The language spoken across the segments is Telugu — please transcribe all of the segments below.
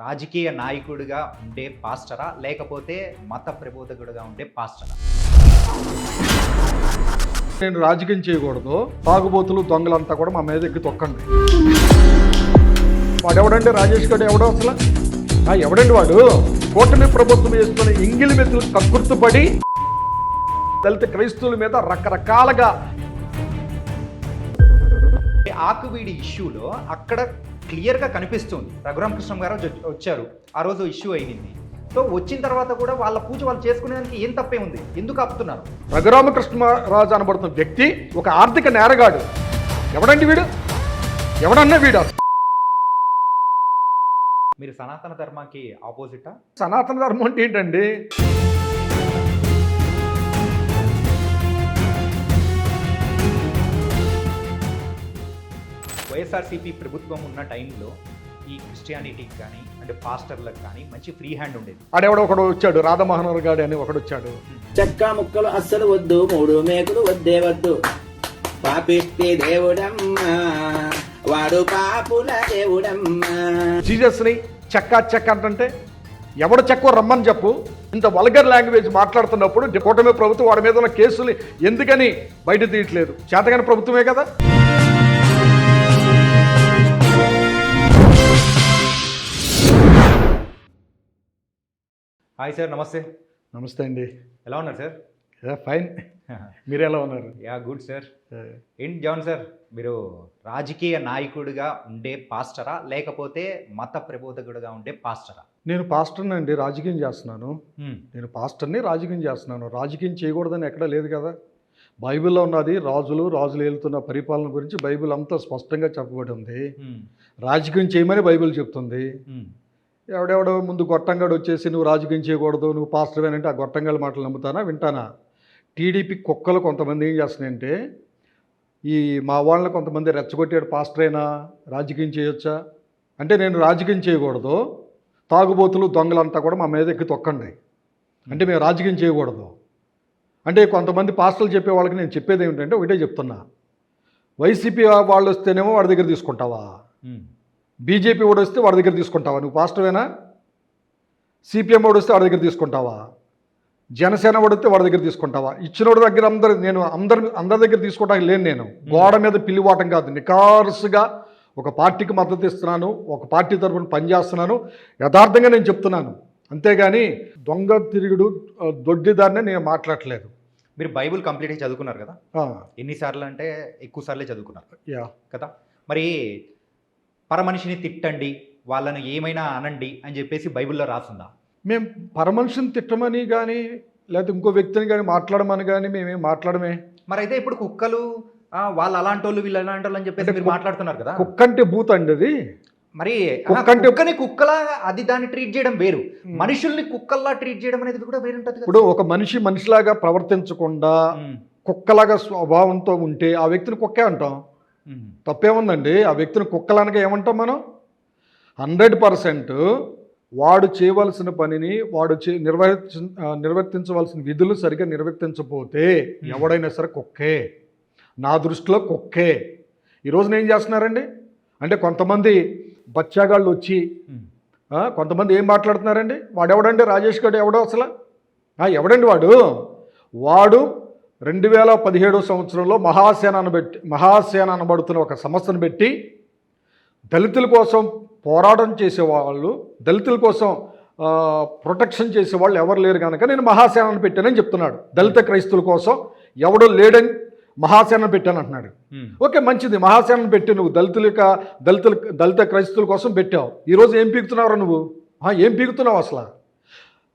రాజకీయ నాయకుడిగా ఉండే పాస్టరా లేకపోతే మత ప్రబోధకుడిగా ఉండే పాస్టరా? నేను రాజకీయం చేయకూడదు, తాగుబోతులు దొంగలంతా కూడా మా మీద ఎక్కి తొక్కండి. వాడు ఎవడండి? రాజేష్ గడు ఎవడో అసలు? ఎవడండి వాడు? కూటమి ప్రభుత్వం వేసుకుని ఇంగిలి మెతులు కక్కుర్తుపడి దళిత క్రైస్తవుల మీద రకరకాలుగా ఆకువీడి ఇష్యూలో అక్కడ క్లియర్గా కనిపిస్తుంది. రఘురామకృష్ణ గారు వచ్చారు, ఆ రోజు ఇష్యూ అయింది. సో వచ్చిన తర్వాత కూడా వాళ్ళ పూజ వాళ్ళు చేసుకునేదానికి ఏం తప్పే ఉంది? ఎందుకు ఆపుతున్నారు? రఘురామకృష్ణరాజు అనబడుతున్న వ్యక్తి ఒక ఆర్థిక నేరగాడు. ఎవడండి వీడు? ఎవడన్నా వీడు? మీరు సనాతన ధర్మానికి ఆపోజిటా? సనాతన ధర్మం అంటే ఏంటండి? వైఎస్ఆర్సీపీ ప్రభుత్వం ఉన్న టైంలో ఈ క్రిస్టియానిటీకి కానీ అంటే పాస్టర్లకు కానీ మంచి ఫ్రీ హ్యాండ్ ఉండేది. ఆడెవడో ఒకడు వచ్చాడు, రాధమోహన్ గాడు అని ఒకడు వచ్చాడు. చెక్క ముక్కలు అస్సలు వద్దు, 3 మేకులు వద్దే వద్దు, పాపిష్టి దేవుడమ్మా వాడు పాపుల దేవుడమ్మా. జీసస్ని చెక్క అంటే ఎవడు చెక్క రమ్మని చెప్పు. ఇంత వల్గర్ లాంగ్వేజ్ మాట్లాడుతున్నప్పుడు కూటమి ప్రభుత్వం వాడి మీద ఉన్న కేసులు ఎందుకని బయట తీయట్లేదు? చేతగాని ప్రభుత్వమే కదా. హాయ్ సార్, నమస్తే. నమస్తే అండి. ఎలా ఉన్నారు సార్? ఫైన్. మీరు ఎలా ఉన్నారు? Yeah good sir. ఏంటి జాన్ సార్, మీరు రాజకీయ నాయకుడిగా ఉండే పాస్టరా లేకపోతే మత ప్రబోధకుడిగా ఉండే పాస్టరా? నేను పాస్టర్ని అండి, రాజకీయం చేస్తున్నాను. నేను పాస్టర్ని, రాజకీయం చేస్తున్నాను. రాజకీయం చేయకూడదని ఎక్కడా లేదు కదా. బైబిల్లో ఉన్నది రాజులు ఏలుతున్న పరిపాలన గురించి బైబిల్ అంతా స్పష్టంగా చెప్పబడి ఉంది. రాజకీయం చేయమని బైబిల్ చెప్తుంది. ఎవడెవడో ముందు గొట్టంగాడు వచ్చేసి నువ్వు రాజకీయం చేయకూడదు, నువ్వు పాస్టర్ అంటే ఆ గొట్టంగాడి మాటలు నమ్ముతానా, వింటానా? టీడీపీ కుక్కలు కొంతమంది ఏం చేస్తున్నాయంటే ఈ మా వాళ్ళని కొంతమంది రెచ్చగొట్టాడు, పాస్టర్ అయినా రాజకీయం చేయొచ్చా అంటే నేను రాజకీయం చేయకూడదు, తాగుబోతులు దొంగలంతా కూడా మా మీద ఎక్కి తొక్కండి అంటే మేము రాజకీయం చేయకూడదు అంటే కొంతమంది పాస్టర్లు చెప్పే వాళ్ళకి నేను చెప్పేది ఏమిటంటే ఒకటే చెప్తున్నా. వైసీపీ వాళ్ళు వస్తేనేమో వాడి దగ్గర తీసుకుంటావా, బీజేపీ వాడు వస్తే వాడి దగ్గర తీసుకుంటావా? నువ్వు పాస్టర్వేనా? సిపిఎం వాడు వస్తే వాడి దగ్గర తీసుకుంటావా? జనసేన వాడితే వాడి దగ్గర తీసుకుంటావా? ఇచ్చినోడి దగ్గర అందరి దగ్గర తీసుకోవడానికి లేను. నేను గోడ మీద పిల్లివాటం కాదు, నికార్సుగా ఒక పార్టీకి మద్దతు ఇస్తున్నాను, ఒక పార్టీ తరఫున పనిచేస్తున్నాను, యథార్థంగా నేను చెప్తున్నాను. అంతేగాని దొంగ తిరుగుడు దొడ్డిదారిని నేను మాట్లాడట్లేదు. మీరు బైబుల్ కంప్లీట్గా చదువుకున్నారు కదా, ఎన్నిసార్లు అంటే ఎక్కువ సార్లే చదువుకున్నారు కదా. మరి పరమనిషిని తిట్టండి, వాళ్ళను ఏమైనా అనండి అని చెప్పేసి బైబిల్లో రాసిందా? మేము పరమనిషిని తిట్టమని కానీ లేకపోతే ఇంకో వ్యక్తిని కానీ మాట్లాడమని కానీ మేమేం మాట్లాడమే. మరి అయితే ఇప్పుడు కుక్కలు వాళ్ళు అలాంటి వాళ్ళు వీళ్ళు అలాంటి వాళ్ళు అని చెప్పేసి మీరు మాట్లాడుతున్నారు కదా. కుక్క అంటే భూత అండి అది. మరి కుక్కని కుక్కలా అది దాన్ని ట్రీట్ చేయడం వేరు, మనుషుల్ని కుక్కల్లా ట్రీట్ చేయడం అనేది కూడా వేరుంటది. ఇప్పుడు ఒక మనిషిలాగా ప్రవర్తించకుండా కుక్కలాగా స్వభావంతో ఉంటే ఆ వ్యక్తిని కుక్కే అంటాం. తప్పేముందండి? ఆ వ్యక్తిని కుక్కలనగా ఏమంటాం మనం? 100% వాడు చేయవలసిన పనిని వాడు నిర్వర్తించవలసిన విధులు సరిగ్గా నిర్వర్తించకపోతే ఎవడైనా సరే కుక్కే. నా దృష్టిలో కుక్కే. ఈరోజున ఏం చేస్తున్నారండి అంటే కొంతమంది బచ్చాగాళ్ళు వచ్చి కొంతమంది ఏం మాట్లాడుతున్నారండి? వాడెవడండి? రాజేష్ గడు ఎవడో అసలు? ఎవడండి వాడు 2017 సంవత్సరంలో మహాసేన అనబడుతున్న ఒక సంస్థను పెట్టి దళితుల కోసం పోరాటం చేసేవాళ్ళు, దళితుల కోసం ప్రొటెక్షన్ చేసేవాళ్ళు ఎవరు లేరు కనుక నేను మహాసేనను పెట్టానని చెప్తున్నాడు. దళిత క్రైస్తవుల కోసం ఎవడో లేడని మహాసేనను పెట్టాను అంటున్నాడు. ఓకే, మంచిది, మహాసేనను పెట్టి నువ్వు దళిత క్రైస్తవుల కోసం పెట్టావు. ఈరోజు ఏం పీకుతున్నావు నువ్వు? ఏం పీకుతున్నావు అసలు?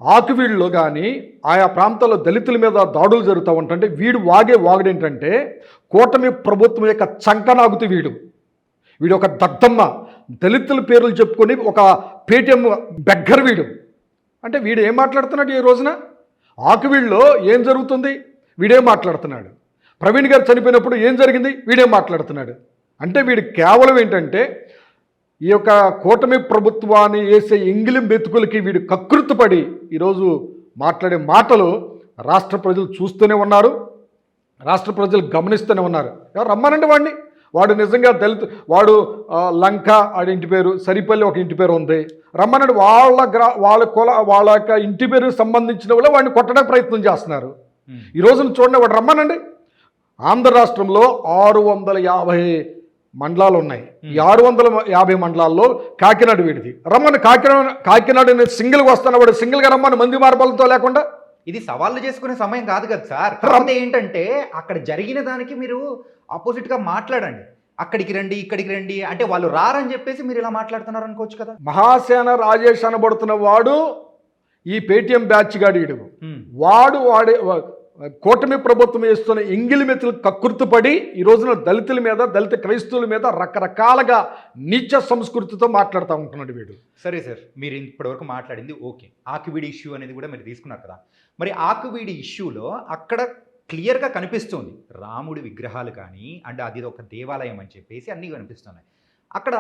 ఆకువీడులో కానీ ఆయా ప్రాంతాల్లో దళితుల మీద దాడులు జరుగుతూ ఉంటుంటే వీడు వాగుడేంటంటే కూటమి ప్రభుత్వం యొక్క చంకనాగుతూ వీడు ఒక దద్దమ్మ, దళితుల పేర్లు చెప్పుకొని ఒక పేటీఎం బెగ్గర్ వీడు. అంటే వీడు ఏం మాట్లాడుతున్నాడు? ఈ రోజున ఆకువీడులో ఏం జరుగుతుంది? వీడేం మాట్లాడుతున్నాడు? ప్రవీణ్ గారు చనిపోయినప్పుడు ఏం జరిగింది? వీడేం మాట్లాడుతున్నాడు? అంటే వీడు కేవలం ఏంటంటే ఈ యొక్క కూటమి ప్రభుత్వాన్ని వేసే ఎంగిలి మెతుకులకి వీడు కకృతిపడి ఈరోజు మాట్లాడే మాటలు రాష్ట్ర ప్రజలు చూస్తూనే ఉన్నారు, రాష్ట్ర ప్రజలు గమనిస్తూనే ఉన్నారు. రమ్మనండి వాడిని, వాడు నిజంగా దళిత వాడు లంక వాడి ఇంటి పేరు, సరిపల్లి ఒక ఇంటి పేరు ఉంది, రమ్మన్నాడు. వాళ్ళ కుల వాళ్ళ యొక్క ఇంటి పేరు సంబంధించిన వాళ్ళు వాడిని కొట్టడానికి ప్రయత్నం చేస్తున్నారు. ఈ రోజున చూడండి, వాడు రమ్మనండి. ఆంధ్ర రాష్ట్రంలో 650 మండలాలు ఉన్నాయి. ఈ 650 మండలాల్లో కాకినాడ వీడిది. రమ్మని కాకినాడ సింగిల్గా వస్తాను, వాడు సింగిల్గా రమ్మని మంది మార్పాలతో లేకుండా. ఇది సవాళ్ళు చేసుకునే సమయం కాదు కదా సార్. కాకపోతే ఏంటంటే అక్కడ జరిగిన దానికి మీరు ఆపోజిట్గా మాట్లాడండి. అక్కడికి రండి, ఇక్కడికి రండి అంటే వాళ్ళు రారని చెప్పేసి మీరు ఇలా మాట్లాడుతున్నారు అనుకోవచ్చు కదా. మహాసేన రాజేష్ అనబడుతున్న వాడు ఈ పేటీఎం బ్యాచ్ గాడీడు. వాడే కూటమి ప్రభుత్వం వేస్తున్న ఎంగిలి మెతులు కక్కుర్తుపడి ఈ రోజున దళితుల మీద, దళిత క్రైస్తవుల మీద రకరకాలుగా నీచ సంస్కృతితో మాట్లాడుతూ ఉంటున్నాడు వీడు. సరే సార్, మీరు ఇప్పటివరకు మాట్లాడింది ఓకే. ఆకువీడి ఇష్యూ అనేది కూడా మీరు తీసుకున్నారు కదా. మరి ఆకువీడి ఇష్యూలో అక్కడ క్లియర్గా కనిపిస్తుంది రాముడి విగ్రహాలు కానీ, అంటే అది ఒక దేవాలయం అని చెప్పేసి అన్నీ కనిపిస్తున్నాయి. అక్కడ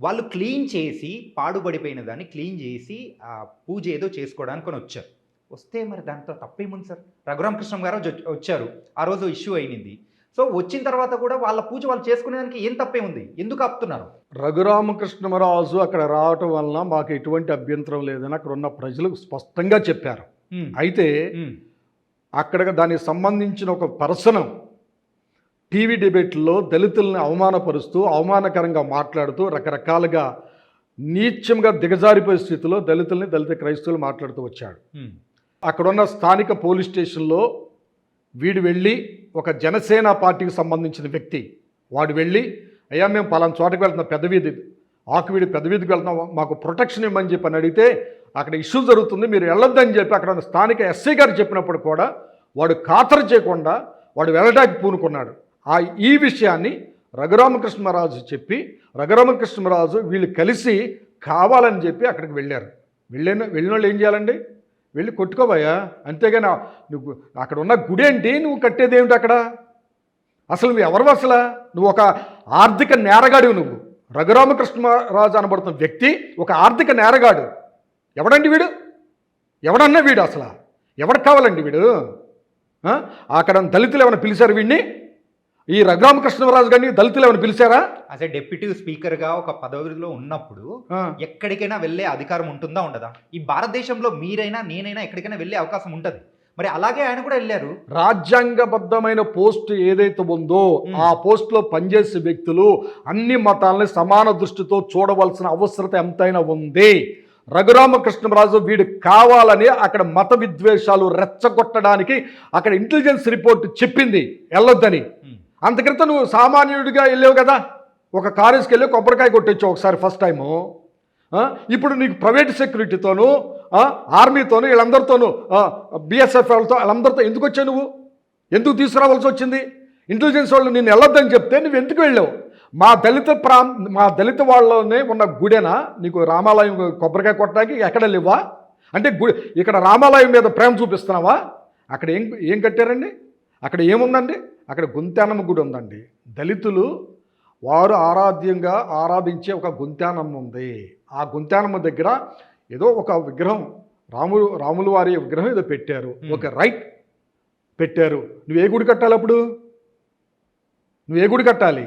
వాళ్ళు క్లీన్ చేసి, పాడుబడిపోయిన దాన్ని క్లీన్ చేసి పూజ ఏదో చేసుకోవడానికి వచ్చారు. వస్తే మరి దాంట్లో తప్పేముంది సార్? రఘురామకృష్ణ గారు వచ్చారు, ఆ రోజు ఇష్యూ అయింది. సో వచ్చిన తర్వాత కూడా వాళ్ళ పూజ వాళ్ళు చేసుకునేదానికి ఏం తప్పే ఉంది? ఎందుకు ఆపుతున్నారు? రఘురామకృష్ణరాజు అక్కడ రావటం వలన మాకు ఎటువంటి అభ్యంతరం లేదని అక్కడ ఉన్న ప్రజలు స్పష్టంగా చెప్పారు. అయితే అక్కడ దానికి సంబంధించిన ఒక పర్సన్ టీవీ డిబేట్లో దళితుల్ని అవమానపరుస్తూ, అవమానకరంగా మాట్లాడుతూ, రకరకాలుగా నీచంగా దిగజారిపోయే స్థితిలో దళిత క్రైస్తవులు మాట్లాడుతూ వచ్చాడు. అక్కడున్న స్థానిక పోలీస్ స్టేషన్లో వీడు వెళ్ళి, ఒక జనసేన పార్టీకి సంబంధించిన వ్యక్తి వాడు వెళ్ళి, అయ్యా మేము పలానా చోటకి వెళ్తున్నాం, పెద్దవీధి ఆకువీడి పెద్దవీధికి వెళ్తున్నాం, మాకు ప్రొటెక్షన్ ఇవ్వమని చెప్పి అని అడిగితే అక్కడ ఇష్యూ జరుగుతుంది, మీరు వెళ్ళొద్దని చెప్పి అక్కడ స్థానిక ఎస్ఐ గారు చెప్పినప్పుడు కూడా వాడు ఖాతరు చేయకుండా వాడు వెళ్ళడానికి పూనుకున్నాడు. ఈ విషయాన్ని రఘురామకృష్ణరాజు చెప్పి, రఘురామకృష్ణరాజు వీళ్ళు కలిసి కావాలని చెప్పి అక్కడికి వెళ్ళారు. వెళ్ళిన వాళ్ళు ఏం చేయాలండి? వెళ్ళి కొట్టుకోబోయా, అంతేగాని నువ్వు అక్కడ ఉన్న గుడి ఏంటి, నువ్వు కట్టేది ఏమిటి అక్కడ? అసలు నువ్వు ఎవరు? అసలు నువ్వు ఒక ఆర్థిక నేరగాడివి. నువ్వు రఘురామకృష్ణరాజు అనబడుతున్న వ్యక్తి ఒక ఆర్థిక నేరగాడు. ఎవడండి వీడు? ఎవడన్నా వీడు? అసలు ఎవరికి కావాలండి వీడు? అక్కడ దళితులు ఏమైనా పిలిచారు వీడిని? ఈ రఘురామకృష్ణరాజు గారిని దళితులు ఏమైనా పిలిచారా? అదే డిప్యూటీ స్పీకర్గా ఒక పదవిలో ఉన్నప్పుడు ఎక్కడికైనా వెళ్ళే అధికారం ఉంటుందా, ఉండదా? ఈ భారతదేశంలో మీరైనా నేనైనా ఎక్కడికైనా వెళ్ళే అవకాశం ఉంటుంది. మరి అలాగే ఆయన కూడా వెళ్ళారు. రాజ్యాంగబద్ధమైన పోస్ట్ ఏదైతే ఉందో ఆ పోస్టులో పనిచేసే వ్యక్తులు అన్ని మతాలని సమాన దృష్టితో చూడవలసిన అవసరత ఎంతైనా ఉంది. రఘురామకృష్ణరాజు వీడు కావాలని అక్కడ మత విద్వేషాలు రెచ్చగొట్టడానికి అక్కడ ఇంటెలిజెన్స్ రిపోర్ట్ చెప్పింది వెళ్ళొద్దని. అంతక్రితం నువ్వు సామాన్యుడిగా వెళ్ళావు కదా, ఒక కాలేజ్కి వెళ్ళి కొబ్బరికాయ కొట్టొచ్చావు ఒకసారి ఫస్ట్ టైము. ఇప్పుడు నీకు ప్రైవేట్ సెక్యూరిటీతోనూ, ఆర్మీతోనూ, వీళ్ళందరితోనూ, బిఎస్ఎఫ్ వాళ్ళతో వాళ్ళందరితో ఎందుకు వచ్చావు? నువ్వు ఎందుకు తీసుకురావాల్సి వచ్చింది? ఇంటెలిజెన్స్ వాళ్ళు నేను వెళ్ళొద్దని చెప్తే నువ్వు ఎందుకు వెళ్ళావు? మా దళిత వాళ్ళనే ఉన్న గుడేనా నీకు రామాలయం కొబ్బరికాయ కొట్టడానికి? ఎక్కడ లేవా? అంటే ఇక్కడ రామాలయం మీద ప్రేమ చూపిస్తున్నావా? అక్కడ ఏం కట్టారండి? అక్కడ ఏముందండి? అక్కడ గుంతేనమ్మ గుడి ఉందండి. దళితులు వారు ఆరాధ్యంగా ఆరాధించే ఒక గుంతేనమ్మ ఉంది. ఆ గుంతేనమ్మ దగ్గర ఏదో ఒక విగ్రహం, రాముల వారి విగ్రహం ఏదో పెట్టారు, ఒక రైట్ పెట్టారు. నువ్వు ఏ గుడి కట్టాలి? అప్పుడు నువ్వు ఏ గుడి కట్టాలి?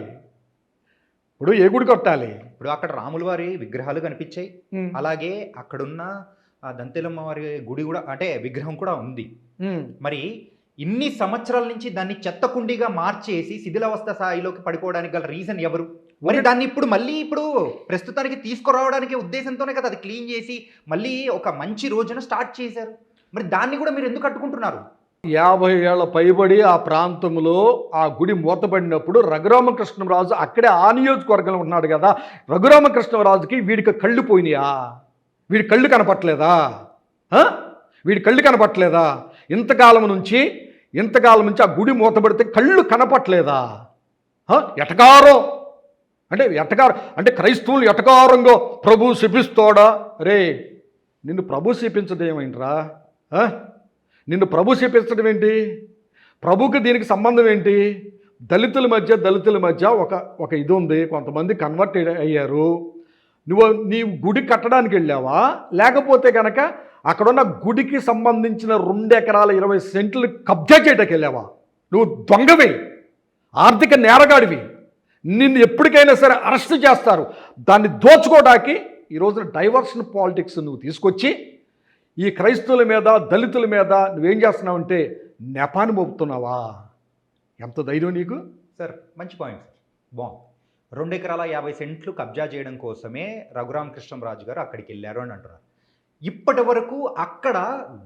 ఇప్పుడు ఏ గుడి కట్టాలి? ఇప్పుడు అక్కడ రాముల వారి విగ్రహాలు కనిపించాయి, అలాగే అక్కడున్న దంతెలమ్మ వారి గుడి కూడా, అంటే విగ్రహం కూడా ఉంది. మరి ఇన్ని సంవత్సరాల నుంచి దాన్ని చెత్తకుండిగా మార్చేసి శిథిలావస్థ స్థాయిలోకి పడిపోవడానికి గల రీజన్ ఎవరు? మరి దాన్ని ఇప్పుడు ప్రస్తుతానికి తీసుకురావడానికి ఉద్దేశంతోనే కదా అది క్లీన్ చేసి మళ్ళీ ఒక మంచి రోజున స్టార్ట్ చేశారు. మరి దాన్ని కూడా మీరు ఎందుకు కట్టుకుంటున్నారు? 50 ఏళ్ల పైబడి ఆ ప్రాంతంలో ఆ గుడి మూతపడినప్పుడు రఘురామకృష్ణరాజు అక్కడే ఆ నియోజకవర్గంలో ఉన్నాడు కదా. రఘురామకృష్ణరాజుకి వీడికి కళ్ళు పోయినాయా? వీడి కళ్ళు కనపట్లేదా? వీడి కళ్ళు కనపట్లేదా? ఇంతకాలం నుంచి ఆ గుడి మూతపడితే కళ్ళు కనపట్లేదా? ఎటకారం అంటే క్రైస్తవులు ఎటకారంగా ప్రభు శపిస్తోడా? రే, నిన్ను ప్రభు శపించడం ఏమైందిరా? నిన్ను ప్రభు శపించడం ఏంటి? ప్రభుకి దీనికి సంబంధం ఏంటి? దళితుల మధ్య ఒక ఇది ఉంది. కొంతమంది కన్వర్ట్ అయ్యారు. నీ గుడి కట్టడానికి వెళ్ళావా, లేకపోతే కనుక అక్కడున్న గుడికి సంబంధించిన 2 ఎకరాల 20 సెంట్లు కబ్జా చేయడానికి వెళ్ళావా? నువ్వు దొంగవి, ఆర్థిక నేరగాడివి. నిన్ను ఎప్పటికైనా సరే అరెస్ట్ చేస్తారు. దాన్ని దోచుకోవడానికి ఈ రోజున డైవర్షన్ పాలిటిక్స్ నువ్వు తీసుకొచ్చి ఈ క్రైస్తవుల మీద, దళితుల మీద నువ్వేం చేస్తున్నావంటే నెపాన్ని మోపుతున్నావా? ఎంత ధైర్యం నీకు? సార్ మంచి పాయింట్ సార్, బాగుంది. 2 ఎకరాల 50 సెంట్లు కబ్జా చేయడం కోసమే రఘురామకృష్ణంరాజు గారు అక్కడికి వెళ్ళారు అని అంటున్నారు. ఇప్పటి వరకు అక్కడ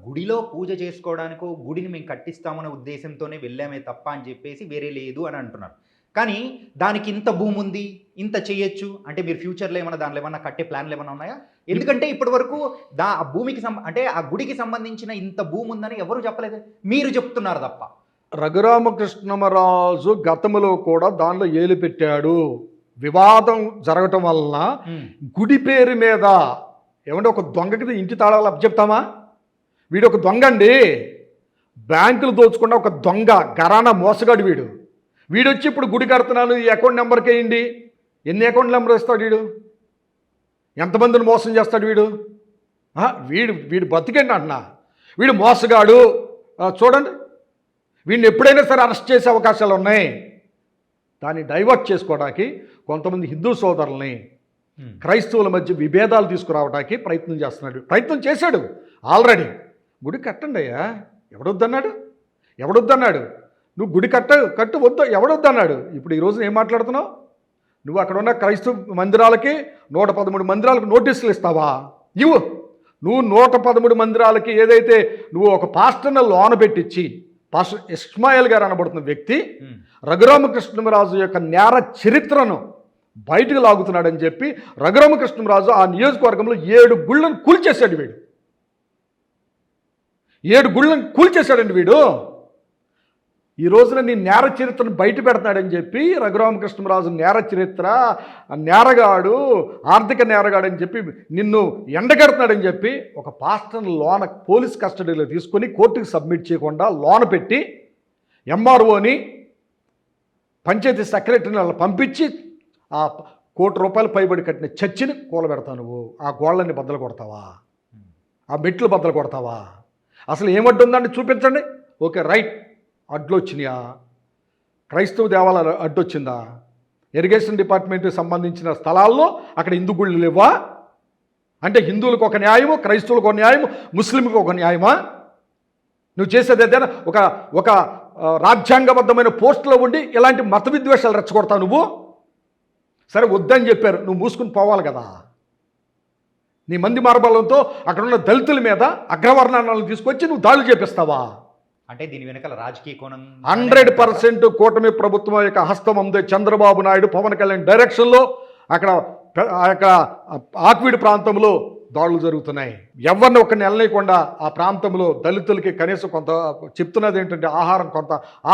గుడిలో పూజ చేసుకోవడానికో గుడిని మేము కట్టిస్తామనే ఉద్దేశంతోనే వెళ్ళామే తప్ప అని చెప్పేసి వేరే లేదు అని అంటున్నారు. కానీ దానికి ఇంత భూమి ఉంది, ఇంత చేయొచ్చు అంటే మీరు ఫ్యూచర్లో ఏమైనా దానిలో ఏమన్నా కట్టే ప్లాన్లు ఏమైనా ఉన్నాయా? ఎందుకంటే ఇప్పటి వరకు ఆ భూమికి అంటే ఆ గుడికి సంబంధించిన ఇంత భూమి ఉందని ఎవరు చెప్పలేదు, మీరు చెప్తున్నారు తప్ప. రఘురామకృష్ణమరాజు గతంలో కూడా దానిలో ఏలు పెట్టాడు. వివాదం జరగటం వలన గుడి పేరు మీద ఏమంటే ఒక దొంగకి ఇంటి తాళాలు అప్పచెప్తామా? వీడు ఒక దొంగ అండి, బ్యాంకులు దోచుకున్న ఒక దొంగ, గరానా మోసగాడు వీడు. వీడొచ్చి ఇప్పుడు గుడి కడుతున్నాను ఈ అకౌంట్ నెంబర్కి వేయండి. ఎన్ని అకౌంట్ నెంబర్ ఇస్తాడు వీడు? ఎంతమందిని మోసం చేస్తాడు వీడు? వీడు బతికండి అంటున్నా, వీడు మోసగాడు. చూడండి, వీడిని ఎప్పుడైనా సరే అరెస్ట్ చేసే అవకాశాలు ఉన్నాయి. దాన్ని డైవర్ట్ చేసుకోవడానికి కొంతమంది హిందూ సోదరుల్ని క్రైస్తవుల మధ్య విభేదాలు తీసుకురావడానికి ప్రయత్నం చేస్తున్నాడు. ప్రయత్నం చేశాడు ఆల్రెడీ. గుడి కట్టండి అయ్యా, ఎవడొద్దన్నాడు? నువ్వు గుడి కట్టు వద్దు, ఎవడొద్దన్నాడు? ఇప్పుడు ఈ రోజున ఏం మాట్లాడుతున్నావు? నువ్వు అక్కడ ఉన్న క్రైస్తవ మందిరాలకి 113 మందిరాలకు నోటీసులు ఇస్తావా? నువ్వు 113 మందిరాలకి ఏదైతే నువ్వు ఒక పాస్టర్ని లోన పెట్టించి, పాస్టర్ ఇస్మాయిల్ గారు అనబడుతున్న వ్యక్తి రఘురామకృష్ణరాజు యొక్క నేర చరిత్రను బయటకు లాగుతున్నాడని చెప్పి రఘురామకృష్ణరాజు ఆ నియోజకవర్గంలో 7 గుళ్ళను కూల్చేశాడు. 7 గుళ్ళను కూల్చేశాడండి వీడు. ఈ రోజున నీ నేర చరిత్రను బయట పెడతాడని చెప్పి రఘురామకృష్ణరాజు నేర చరిత్ర, నేరగాడు, ఆర్థిక నేరగాడు అని చెప్పి నిన్ను ఎండగడుతున్నాడని చెప్పి ఒక పాస్టర్ని లోన పోలీస్ కస్టడీలో తీసుకొని కోర్టుకి సబ్మిట్ చేయకుండా లోన పెట్టి ఎంఆర్ఓని పంచాయతీ సెక్రటరీని వాళ్ళని పంపించి ఆ ₹1 కోటి పైబడి కట్టిన చర్చిని కూలబెడతావు. నువ్వు ఆ గోళ్ళని బద్దలు కొడతావా? ఆ మెట్లు బద్దలు కొడతావా? అసలు ఏమడ్డుందండి చూపించండి. ఓకే, రైట్, అడ్లు వచ్చినాయా? క్రైస్తవ దేవాలయాలు అడ్డొచ్చిందా? ఇరిగేషన్ డిపార్ట్మెంట్కి సంబంధించిన స్థలాల్లో అక్కడ హిందూ గుళ్ళు లేవా? అంటే హిందువులకు ఒక న్యాయము, క్రైస్తవులకు ఒక న్యాయము, ముస్లింలకు ఒక న్యాయమా? నువ్వు చేసేది ఏదైనా ఒక రాజ్యాంగబద్ధమైన పోస్టులో ఉండి ఇలాంటి మత విద్వేషాలు రెచ్చగొడతావు నువ్వు. సరే వద్దని చెప్పారు, నువ్వు మూసుకుని పోవాలి కదా. నీ మంది మార్బలంతో అక్కడ ఉన్న దళితుల మీద అగ్రవర్ణాలను తీసుకొచ్చి నువ్వు దాడులు చేపిస్తావా? అంటే దీని వెనకాల రాజకీయ కోణం 100% కూటమి ప్రభుత్వం యొక్క హస్తం ఉంది. చంద్రబాబు నాయుడు, పవన్ కళ్యాణ్ డైరెక్షన్లో అక్కడ ఆక్వీడు ప్రాంతంలో దాడులు జరుగుతున్నాయి. ఎవరిని ఒక నెలలేకుండా ఆ ప్రాంతంలో దళితులకి కనీసం కొంత చెప్తున్నది ఏంటంటే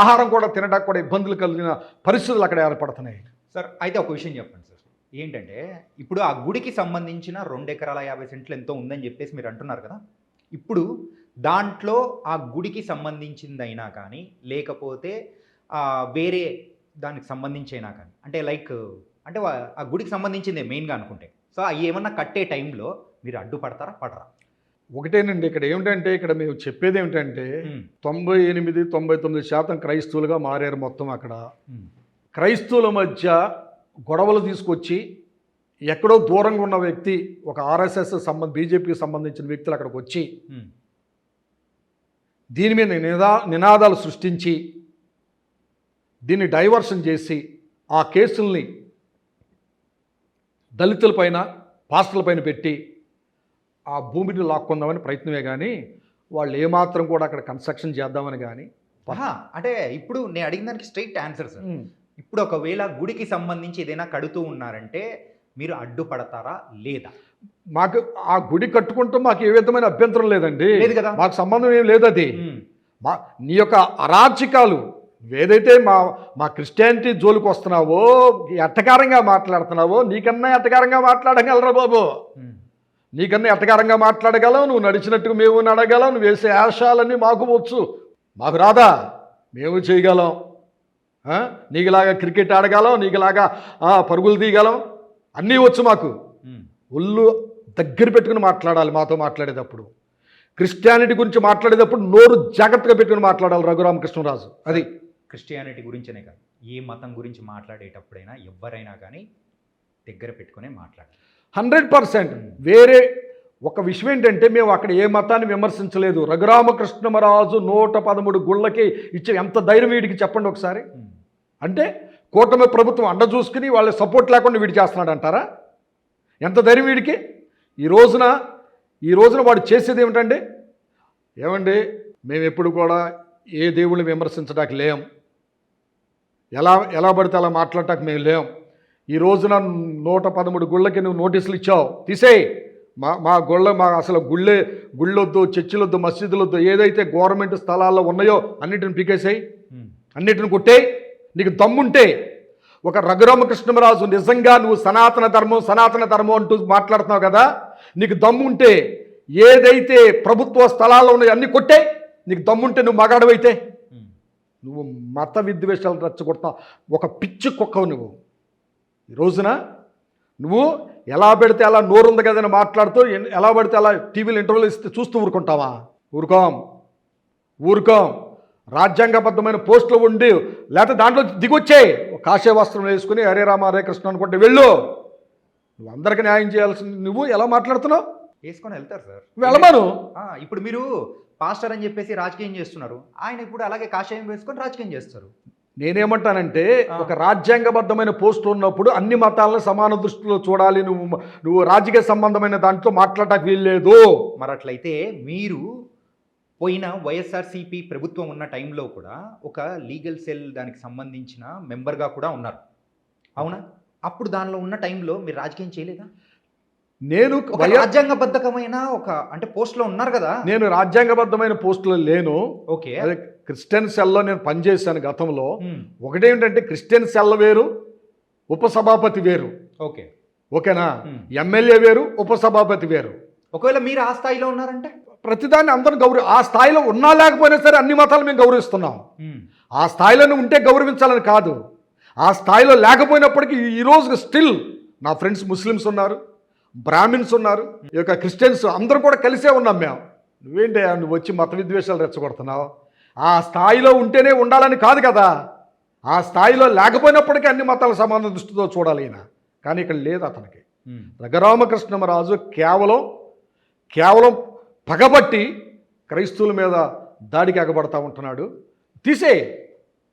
ఆహారం కూడా తినడానికి కూడా ఇబ్బందులు కలిగిన పరిస్థితులు అక్కడ ఏర్పడుతున్నాయి. సార్ అయితే ఒక విషయం చెప్పండి సార్, ఏంటంటే ఇప్పుడు ఆ గుడికి సంబంధించిన 2 ఎకరాల 50 సెంట్లు ఎంతో ఉందని చెప్పేసి మీరు అంటున్నారు కదా. ఇప్పుడు దాంట్లో ఆ గుడికి సంబంధించిందైనా కానీ లేకపోతే వేరే దానికి సంబంధించైనా కానీ అంటే అంటే ఆ గుడికి సంబంధించిందే మెయిన్గా అనుకుంటే, సో అవి ఏమన్నా కట్టే టైంలో మీరు అడ్డుపడతారా పడరా? ఒకటేనండి, ఇక్కడ ఏమిటంటే ఇక్కడ మేము చెప్పేది ఏమిటంటే 98-99% క్రైస్తవులుగా మారారు మొత్తం. అక్కడ క్రైస్తవుల మధ్య గొడవలు తీసుకొచ్చి ఎక్కడో దూరంగా ఉన్న వ్యక్తి, ఒక ఆర్ఎస్ఎస్ బీజేపీకి సంబంధించిన వ్యక్తులు అక్కడికి వచ్చి దీని మీద నినాదాలు సృష్టించి దీన్ని డైవర్షన్ చేసి ఆ కేసుల్ని దళితులపైన, పాస్టర్లపైన పెట్టి ఆ భూమిని లాక్కుందామని ప్రయత్నమే కానీ వాళ్ళు ఏమాత్రం కూడా అక్కడ కన్స్ట్రక్షన్ చేద్దామని కానీ. అంటే ఇప్పుడు నేను అడిగిన దానికి స్ట్రైట్ ఆన్సర్ సార్. ఇప్పుడు ఒకవేళ గుడికి సంబంధించి ఏదైనా కడుతూ ఉన్నారంటే మీరు అడ్డుపడతారా లేదా? మాకు ఆ గుడి కట్టుకుంటూ మాకు ఏ విధమైన అభ్యంతరం లేదండి, లేదు కదా, మాకు సంబంధం ఏం లేదు. అది నీ యొక్క అరాచకాలు ఏదైతే మా క్రిస్టియానిటీ జోలికి వస్తున్నావో, ఎట్టకారంగా మాట్లాడుతున్నావో, నీకన్నా ఎట్టకారంగా మాట్లాడగలరా బాబు? నీకన్నా ఎట్టకారంగా మాట్లాడగలవు, నువ్వు నడిచినట్టుగా మేము నడగలం, నువ్వు వేసే ఆశాలన్నీ మాకు వచ్చు. మాకు రాదా? మేము చేయగలం. నీకులాగా క్రికెట్ ఆడగలం, నీకులాగా పరుగులు తీయగలం, అన్నీ వచ్చు మాకు. ఒళ్ళు దగ్గర పెట్టుకుని మాట్లాడాలి మాతో మాట్లాడేటప్పుడు. క్రిస్టియానిటీ గురించి మాట్లాడేటప్పుడు నోరు జాగ్రత్తగా పెట్టుకుని మాట్లాడాలి రఘురామకృష్ణరాజు. అది క్రిస్టియానిటీ గురించనే కాదు, ఏ మతం గురించి మాట్లాడేటప్పుడైనా ఎవరైనా కానీ దగ్గర పెట్టుకునే మాట్లాడాలి. 100%. వేరే ఒక విషయం ఏంటంటే మేము అక్కడ ఏ మతాన్ని విమర్శించలేదు. రఘురామకృష్ణమరాజు 113 గుళ్ళకి ఇచ్చే ఎంత ధైర్యం వీడికి చెప్పండి ఒకసారి. అంటే కూటమి ప్రభుత్వం అండ చూసుకుని వాళ్ళ సపోర్ట్ లేకుండా వీడు చేస్తున్నాడు అంటారా? ఎంత ధైర్యం వీడికి? ఈ రోజున వాడు చేసేది ఏమిటండి? ఏమండి, మేము ఎప్పుడు కూడా ఏ దేవుళ్ళని విమర్శించడానికి లేం, ఎలా పడితే అలా మాట్లాడటానికి మేము లేం. ఈ రోజున 113 గుళ్ళకి నువ్వు నోటీసులు ఇచ్చావు, తీసేయి. మా అసలు గుళ్ళొద్దు, చర్చిలొద్దు, మసీదులొద్దు, ఏదైతే గవర్నమెంట్ స్థలాల్లో ఉన్నాయో అన్నిటిని పీకేసాయి, అన్నిటిని కొట్టేయి. నీకు దమ్ముంటే ఒక రఘురామకృష్ణమరాజు నిజంగా నువ్వు సనాతన ధర్మం అంటూ మాట్లాడుతున్నావు కదా, నీకు దమ్ముంటే ఏదైతే ప్రభుత్వ స్థలాల్లో ఉన్నాయో అన్నీ కొట్టాయి. నీకు దమ్ముంటే నువ్వు మగాడవైతే నువ్వు మత విద్వేషాలు రెచ్చగొడతావు. ఒక పిచ్చి కుక్కవు నువ్వు. ఈ రోజున నువ్వు ఎలా పెడితే అలా నోరుంది కదని మాట్లాడుతూ ఎలా పడితే అలా టీవీలో ఇంటర్వ్యూలు ఇస్తే చూస్తూ ఊరుకుంటావా? ఊరుకోం. రాజ్యాంగబద్ధమైన పోస్టులు ఉండి లేకపోతే దాంట్లో దిగొచ్చాయి, కాషాయ వస్త్రం వేసుకుని హరే రామ హరే కృష్ణ అనుకుంటే వెళ్ళు. నువ్వు అందరికీ న్యాయం చేయాల్సింది నువ్వు ఎలా మాట్లాడుతున్నావు? వేసుకొని వెళ్తారు సార్, వెళ్ళమను. ఇప్పుడు మీరు పాస్టర్ అని చెప్పేసి రాజకీయం చేస్తున్నారు, ఆయన ఇప్పుడు అలాగే కాషాయం వేసుకొని రాజకీయం చేస్తారు. నేనేమంటానంటే ఒక రాజ్యాంగబద్ధమైన పోస్ట్ ఉన్నప్పుడు అన్ని మతాలను సమాన దృష్టిలో చూడాలి. నువ్వు రాజకీయ సంబంధమైన దాంట్లో మాట్లాడటానికి వీల్లేదు. మరి అట్లయితే మీరు పోయిన వైఎస్ఆర్సీపీ ప్రభుత్వం ఉన్న టైంలో కూడా ఒక లీగల్ సెల్ దానికి సంబంధించిన మెంబర్గా కూడా ఉన్నారు, అవునా? అప్పుడు దానిలో ఉన్న టైంలో మీరు రాజకీయం చేయలేదా? నేను రాజ్యాంగబద్ధమైన అంటే పోస్ట్లో ఉన్నారు కదా. నేను రాజ్యాంగబద్ధమైన పోస్టులో లేను. ఓకే, అదే క్రిస్టియన్ సెల్లో నేను పనిచేశాను గతంలో. ఒకటేమిటంటే క్రిస్టియన్ సెల్ వేరు, ఉపసభాపతి వేరు. ఓకేనా? ఎమ్మెల్యే వేరు, ఉపసభాపతి వేరు. ఒకవేళ మీరు ఆ స్థాయిలో ఉన్నారంటే ప్రతిదాన్ని అందరం ఆ స్థాయిలో ఉన్నా లేకపోయినా సరే అన్ని మతాలు మేము గౌరవిస్తున్నాం. ఆ స్థాయిలోనే ఉంటే గౌరవించాలని కాదు, ఆ స్థాయిలో లేకపోయినప్పటికీ ఈరోజు స్టిల్ నా ఫ్రెండ్స్ ముస్లిమ్స్ ఉన్నారు, బ్రాహ్మిన్స్ ఉన్నారు, ఈ యొక్క క్రిస్టియన్స్ అందరూ కూడా కలిసే ఉన్నాం మేము. నువ్వు వచ్చి మత విద్వేషాలు రెచ్చగొడుతున్నావు? ఆ స్థాయిలో ఉంటేనే ఉండాలని కాదు కదా, ఆ స్థాయిలో లేకపోయినప్పటికీ అన్ని మతాల సమాన దృష్టితో చూడాలి ఈయన. కానీ ఇక్కడ లేదు అతనికి. రఘురామకృష్ణమరాజు కేవలం పగబట్టి క్రైస్తవుల మీద దాడికి ఎగబడతా ఉంటున్నాడు. తీసే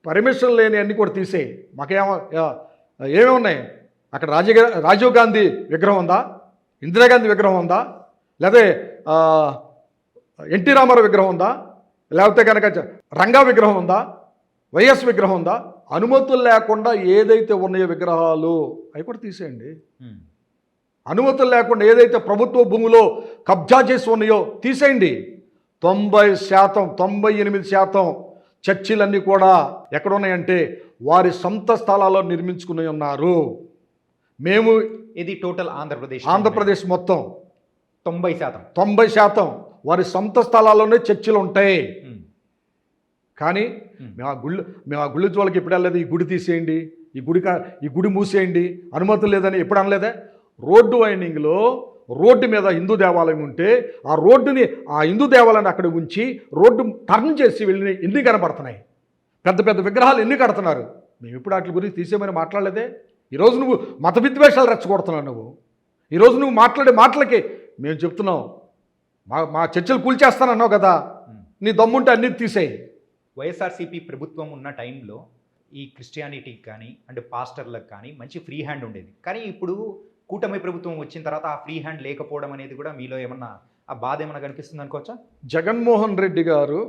పర్మిషన్ లేని అన్నీ కూడా తీసే. ఏమేమి ఉన్నాయి అక్కడ? రాజీవ్ గాంధీ విగ్రహం ఉందా? ఇందిరాగాంధీ విగ్రహం ఉందా? లేదా ఎన్టీ రామారావు విగ్రహం ఉందా? లేకపోతే కనుక రంగా విగ్రహం ఉందా? వైఎస్ విగ్రహం ఉందా? అనుమతులు లేకుండా ఏదైతే ఉన్నాయో విగ్రహాలు అవి కూడా తీసేయండి. అనుమతులు లేకుండా ఏదైతే ప్రభుత్వ భూమిలో కబ్జా చేసి ఉన్నాయో తీసేయండి. 90%, 98% చర్చిలన్నీ కూడా ఎక్కడ ఉన్నాయంటే వారి సొంత స్థలాల్లో నిర్మించుకుని ఉన్నారు. మేము ఇది టోటల్ ఆంధ్రప్రదేశ్ మొత్తం 90% వారి సొంత స్థలాల్లోనే చర్చిలు ఉంటాయి. కానీ మేము ఆ గుళ్ళు వాళ్ళకి ఎప్పుడు వెళ్ళలేదు. ఈ గుడి తీసేయండి, ఈ గుడి మూసేయండి, అనుమతులు లేదని ఎప్పుడు అనలేదా? రోడ్డు వైండింగ్లో రోడ్డు మీద హిందూ దేవాలయం ఉంటే ఆ హిందూ దేవాలయాన్ని అక్కడ ఉంచి రోడ్డు టర్న్ చేసి వెళ్ళి ఎన్ని కనపడుతున్నాయి, పెద్ద పెద్ద విగ్రహాలు ఎన్ని కడుతున్నారు. మేము ఎప్పుడు వాటి గురించి తీసేమని మాట్లాడలేదే. ఈరోజు నువ్వు మత విద్వేషాలు రెచ్చగొడుతున్నావు. ఈరోజు నువ్వు మాట్లాడే మాటలకి మేము చెప్తున్నాం, మా చర్చలు కూల్చేస్తానన్నావు కదా, నీ దమ్ముంటే అన్ని తీసేయి. వైఎస్ఆర్సీపీ ప్రభుత్వం ఉన్న టైంలో ఈ క్రిస్టియానిటీకి కానీ అంటే పాస్టర్లకు కానీ మంచి ఫ్రీ హ్యాండ్ ఉండేది. కానీ ఇప్పుడు కూటమి ప్రభుత్వం వచ్చిన తర్వాత ఆ ఫ్రీ హ్యాండ్ లేకపోవడం అనేది కూడా మీలో ఏమన్నా ఆ బాధ ఏమన్నా కనిపిస్తుంది అనుకోవచ్చా? జగన్మోహన్ రెడ్డి గారు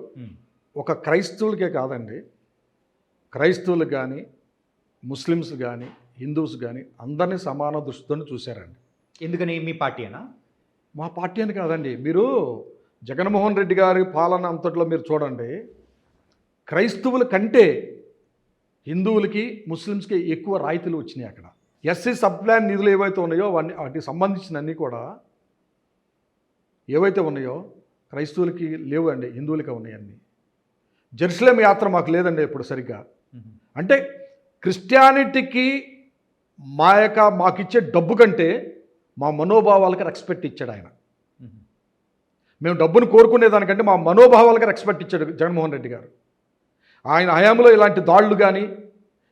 ఒక క్రైస్తవులకే కాదండి, క్రైస్తవులకు కానీ ముస్లిమ్స్ కానీ హిందూస్ కానీ అందరినీ సమాన దృష్టితో చూశారండి. ఎందుకని? మీ పార్టీనా? మా పార్టీ అని కాదండి. మీరు జగన్మోహన్ రెడ్డి గారి పాలన అంతట్లో మీరు చూడండి, క్రైస్తవుల కంటే హిందువులకి ముస్లిమ్స్కి ఎక్కువ రాయితీలు వచ్చినాయి. అక్కడ ఎస్సీ సబ్ ప్లాన్ నిధులు ఏవైతే ఉన్నాయో వాటికి సంబంధించినన్నీ కూడా ఏవైతే ఉన్నాయో క్రైస్తవులకి లేవు అండి, హిందువులకి ఉన్నాయండి. జెరూసలేం యాత్ర మాకు లేదండి ఇప్పుడు సరిగ్గా. అంటే క్రిస్టియానిటీకి మాకిచ్చే డబ్బు కంటే మా మనోభావాలకు రెస్పెక్ట్ ఇచ్చాడు ఆయన. మేము డబ్బును కోరుకునేదానికంటే మా మనోభావాలకు రెస్పెక్ట్ ఇచ్చాడు జగన్మోహన్ రెడ్డి గారు. ఆయన హయాంలో ఇలాంటి దాడులు కానీ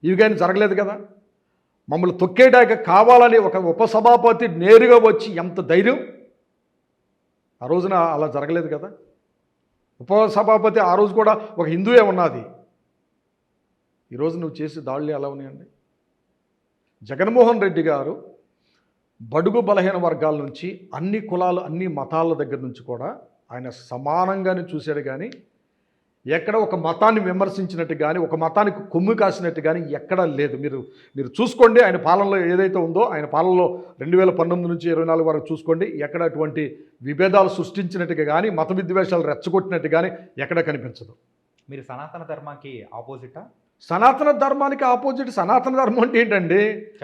ఇవి కానీ జరగలేదు కదా. మమ్మల్ని తొక్కేయడానికి కావాలని ఒక ఉపసభాపతి నేరుగా వచ్చి ఎంత ధైర్యం. ఆ రోజున అలా జరగలేదు కదా. ఉపసభాపతి ఆ రోజు కూడా ఒక హిందువే ఉన్నది. ఈరోజు నువ్వు చేసే దాడులు ఎలా ఉన్నాయండి? జగన్మోహన్ రెడ్డి గారు బడుగు బలహీన వర్గాల నుంచి అన్ని కులాలు అన్ని మతాల దగ్గర నుంచి కూడా ఆయన సమానంగానే చూశాడు. కానీ ఎక్కడ ఒక మతాన్ని విమర్శించినట్టు కానీ ఒక మతానికి కొమ్ము కాసినట్టు కానీ ఎక్కడా లేదు. మీరు చూసుకోండి, ఆయన పాలనలో ఏదైతే ఉందో ఆయన పాలనలో 2019 నుంచి 24 వరకు చూసుకోండి, ఎక్కడ అటువంటి విభేదాలు సృష్టించినట్టుగా కానీ మత విద్వేషాలు రెచ్చగొట్టినట్టు కానీ ఎక్కడ కనిపించదు. మీరు సనాతన ధర్మానికి ఆపోజిటా? సనాతన ధర్మానికి ఆపోజిట్. సనాతన ధర్మం అంటే ఏంటండి?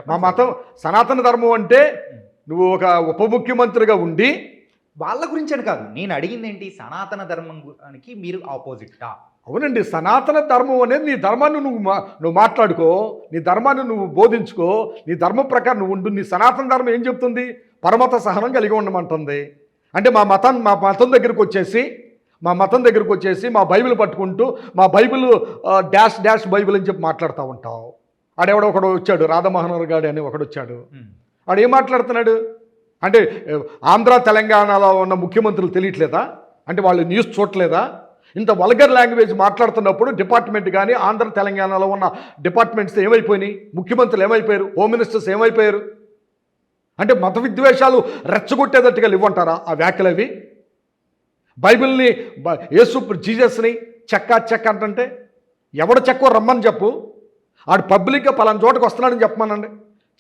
మా మతం సనాతన ధర్మం అంటే నువ్వు ఒక ఉప ముఖ్యమంత్రిగా ఉండి వాళ్ళ గురించి అని కాదు, నేను అడిగింది ఏంటి, సనాతన ధర్మానికి మీరు ఆపోజిటా? అవునండి, సనాతన ధర్మం అనేది నీ ధర్మాన్ని నువ్వు మాట్లాడుకో, నీ ధర్మాన్ని నువ్వు బోధించుకో, నీ ధర్మం ప్రకారం నువ్వు ఉండు. నీ సనాతన ధర్మం ఏం చెప్తుంది? పరమత సహనం కలిగి ఉండమంటుంది. అంటే మా మతం దగ్గరికి వచ్చేసి మా బైబిల్ పట్టుకుంటూ మా బైబిల్ డాష్ డాష్ బైబిల్ అని చెప్పి మాట్లాడుతూ ఉంటావు. ఆడెవడో ఒకడు వచ్చాడు, రాధామోహన్ గారు అని ఒకడు వచ్చాడు. ఆడు ఏం మాట్లాడుతున్నాడు అంటే ఆంధ్ర తెలంగాణలో ఉన్న ముఖ్యమంత్రులు తెలియట్లేదా? అంటే వాళ్ళు న్యూస్ చూడలేదా? ఇంత వల్గర్ లాంగ్వేజ్ మాట్లాడుతున్నప్పుడు డిపార్ట్మెంట్ కానీ ఆంధ్ర తెలంగాణలో ఉన్న డిపార్ట్మెంట్స్ ఏమైపోయినాయి? ముఖ్యమంత్రులు ఏమైపోయారు? హోమ్ మినిస్టర్స్ ఏమైపోయారు? అంటే మత విద్వేషాలు రెచ్చగొట్టేటట్టుగా ఇవ్వంటారా ఆ వ్యాఖ్యలు అవి? బైబిల్ని యేసు జీసస్ని చెక్క అంటే ఎవడు చెక్కో రమ్మని చెప్పు. ఆడు పబ్లిక్గా పలానా చోటకు వస్తున్నాడని చెప్పమానండి.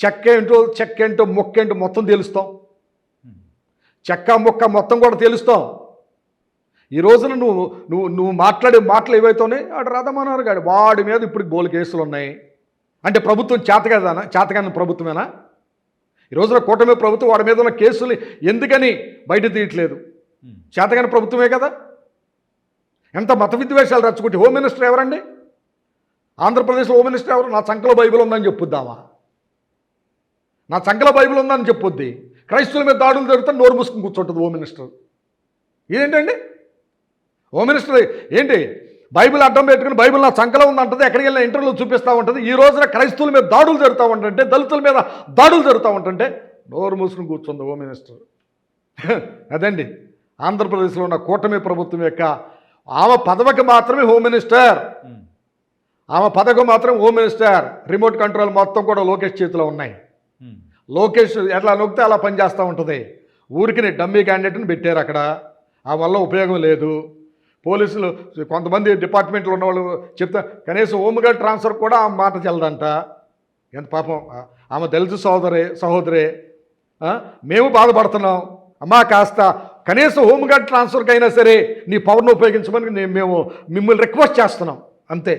చెక్కేంటో మొక్కేంటో మొత్తం తెలుస్తాం. చెక్క మొక్క మొత్తం కూడా తెలుస్తాం. ఈ రోజున నువ్వు మాట్లాడే మాటలు ఏవైతున్నాయి, ఆడు రాధామోహన్ గారు వాడి మీద ఇప్పుడు బోలు కేసులు ఉన్నాయి. అంటే ప్రభుత్వం చేతగాని ప్రభుత్వమేనా? ఈ రోజున కూటమి ప్రభుత్వం వాడి మీద ఉన్న కేసులు ఎందుకని బయట తీయట్లేదు? చేతగాని ప్రభుత్వమే కదా. ఎంత మత విద్వేషాలు రెచ్చగొట్టి హోమ్ మినిస్టర్ ఎవరండి? ఆంధ్రప్రదేశ్లో హోమ్ మినిస్టర్ ఎవరు? నా సంకలో బైబిల్ ఉందని చెప్పుద్దామా? నా సంకలో బైబిల్ ఉందని చెప్పొద్ది. క్రైస్తవుల మీద దాడులు జరుగుతా నోరు మూసుకుని కూర్చుంటుంది హోమ్ మినిస్టర్. ఇదేంటండి హోమ్ మినిస్టర్? ఏంటి బైబిల్ అడ్డం పెట్టుకుని బైబిల్ నా సంకలో ఉందంటుంది, ఎక్కడికి వెళ్ళిన ఇంటర్వ్యూలు చూపిస్తూ ఉంటుంది. ఈ రోజున క్రైస్తవుల మీద దాడులు జరుగుతూ ఉంటుంటే, దళితుల మీద దాడులు జరుగుతూ ఉంటుంటే నోరు మూసుకుని కూర్చుంది హోమ్ మినిస్టర్. అదండి ఆంధ్రప్రదేశ్లో ఉన్న కూటమి ప్రభుత్వం యొక్క ఆమె పదవికి మాత్రమే హోమ్ మినిస్టర్. ఆమె పదవికి మాత్రం హోమ్ మినిస్టర్. రిమోట్ కంట్రోల్ మొత్తం కూడా లోకేష్ చేతిలో ఉన్నాయి. లోకేష్ ఎట్లా నొక్కితే అలా పనిచేస్తూ ఉంటుంది. ఊరికి డమ్మీ క్యాండిడేట్ని పెట్టారు అక్కడ. ఆ వల్ల ఉపయోగం లేదు. పోలీసులు కొంతమంది డిపార్ట్మెంట్లో ఉన్నవాళ్ళు చెప్తా కనీసం హోంగార్డ్ ట్రాన్స్ఫర్ కూడా ఆ మాట చెల్లదంట. ఎంత పాపం, ఆమె దళిత సహోదరే. మేము బాధపడుతున్నాం అమ్మా, కాస్త కనీసం హోంగార్డ్ ట్రాన్స్ఫర్కి అయినా సరే నీ పవర్ను ఉపయోగించమని మేము మిమ్మల్ని రిక్వెస్ట్ చేస్తున్నాం అంతే.